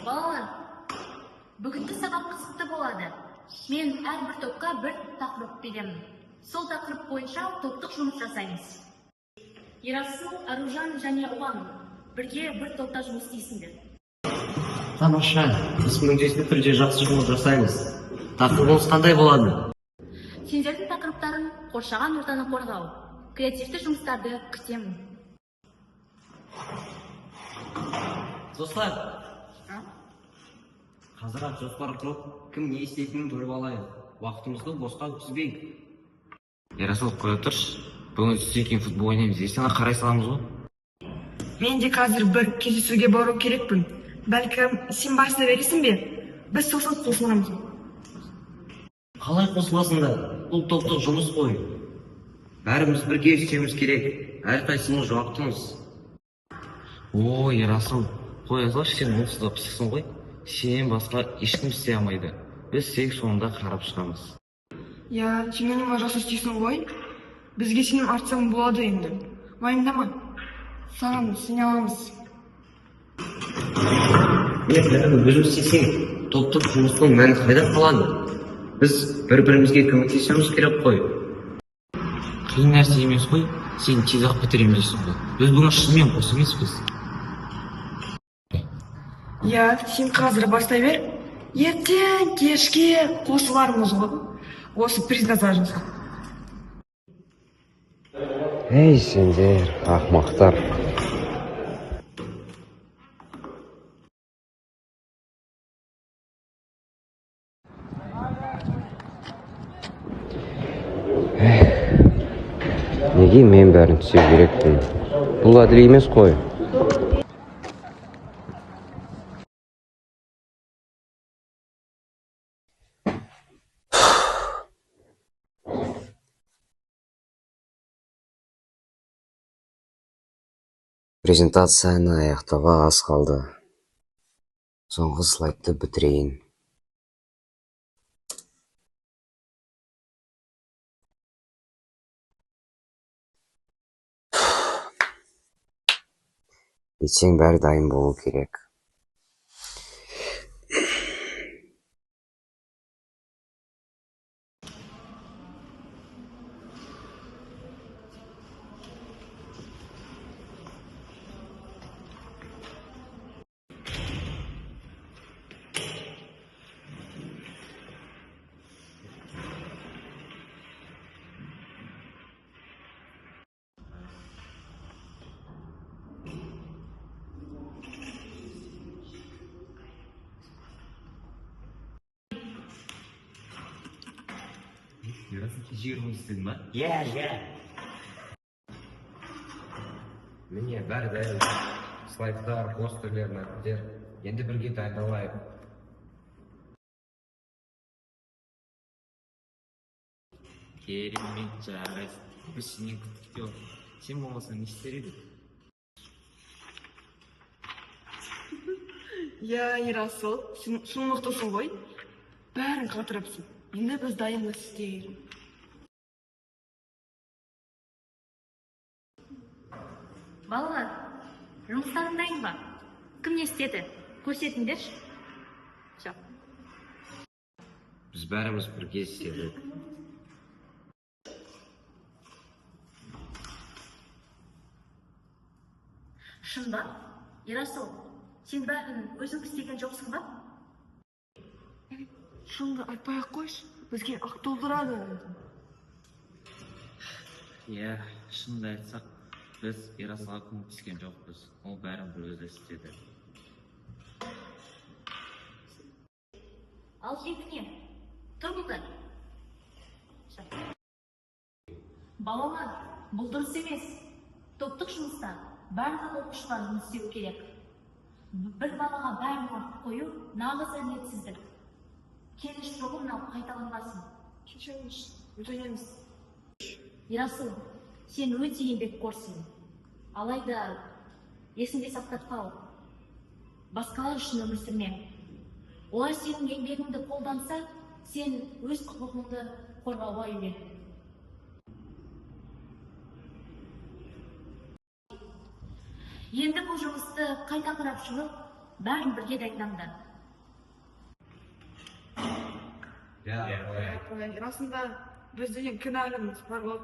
Балалар, бүгінгі сабақ қызықты болады. Мен әрбір топқа бір тақырып беремін. Сол тақырып бойынша топтық жұмыс жасаймыз. Ерасыл, Аружан және Ұлан бірге бір топта жұмыс істейсіңдер. Тамаша, біз міндетті түрде жақсы жұмыс жасаймыз. Тақырыбымыз қандай болады? Сендердің тақырыптарын қоршаған ортаны қорғау, креативті жұмыстарды күтемін. Достар, қазір жоспар құрып, кім не істейтінін көріп алайық. Уақытымызды босқа өткізбейік. Ерасыл, қоя тұршы. Бүгін түстен кейін футбол ойнаймыз. Ертең қарай саламыз ғой. Мен де қазір бір кездесуге бару керекпін. Бәлкім сен барса бересің бе? Біз сосын қосыламыз. Қалай қосыласыңдар? Бұл топтық жұмыс қой. Бәріміз бірге істеуіміз керек. Әрқайсымыз жауаптымыз. О, Ерасыл, қоя салшы, сен онсыз да пысықсың ғой. Сенен басқа ешкім істей алмайды. Біз тек соңында қарап шығамыз. Я, сен оныңа жақсы істейсің ғой. Бізге сенім артсаң болады енді. Уайымдама. Саған сене аламыз. Өзіміз істесең, топтық жұмыстың мәні қайда қалады? Біз бір-бірімізге көмектесуіміз керек қой. Қиын нәрсе емес қой. Сен тез ақ бітіремін дейсің ғой. Біз бүгін шынымен қос емеспіз. Я, сен қазір бастай бер. Ертең кешке қосылармыз ғой. Осы презентация жасап. Ей сендер, ақмақтар. Неге мен бәрін түсеу керекпін? Бұл әділ емес қой. Презентацияны аяқтауға аз қалды. Соңғы слайдты бітірейін. Ертең бәрі дайын болу керек. Ерасыл, кеше жұмыс істедің ба? Міне, бәрі дайын. Слайдтар, постерлер, мәтіндер. Енді бірге дайындалайық. Керемет, жарайсың. Біз сенен күттік те отыр. Сен болмасаң не істер едің? Я, Ерасыл, сен сұмлықтысың ғой. Бәрін қатырыпсың. Енді біз дайынбыз істейміз. Балалар, жұмыстарың дайын ба? Кім не істеді? Көрсетіңдерші. Жоқ. Біз бәріміз бірге істедік. Шын ба? Ерасыл, сен бәрін өзің істеген жоқсың ба? Шынды айтпай-ақ қойшы, бізге ақ толтырады. Иә, шынды айтсақ, біз Ерасылға көмектескен жоқпыз. Ол бәрін бір өзі істеді. Ал жетіне, тұр бұлдар. Балалар, бұл дұрыс емес. Топтық жұмыста барлық оқушылар жұмыс істеу керек. Бір балаға бәрін уақыт қою нағыз әділетсіздік. Келесі жолы мынау қайталанбасын. Кешіріңіз, өтінеміз. Ерасыл, сен өте еңбекқорсың. Алайда есіңде сақтап қал. Басқалар үшін өмір сүрме. Олар сенің еңбегіңді қолданса, сен өз құқығыңды қорғауға үйрен. Енді бұл жұмысты қайта қарап шығып, бәрін бірге дайындаңдар. Расында біз деген кінәліміз бар ғой.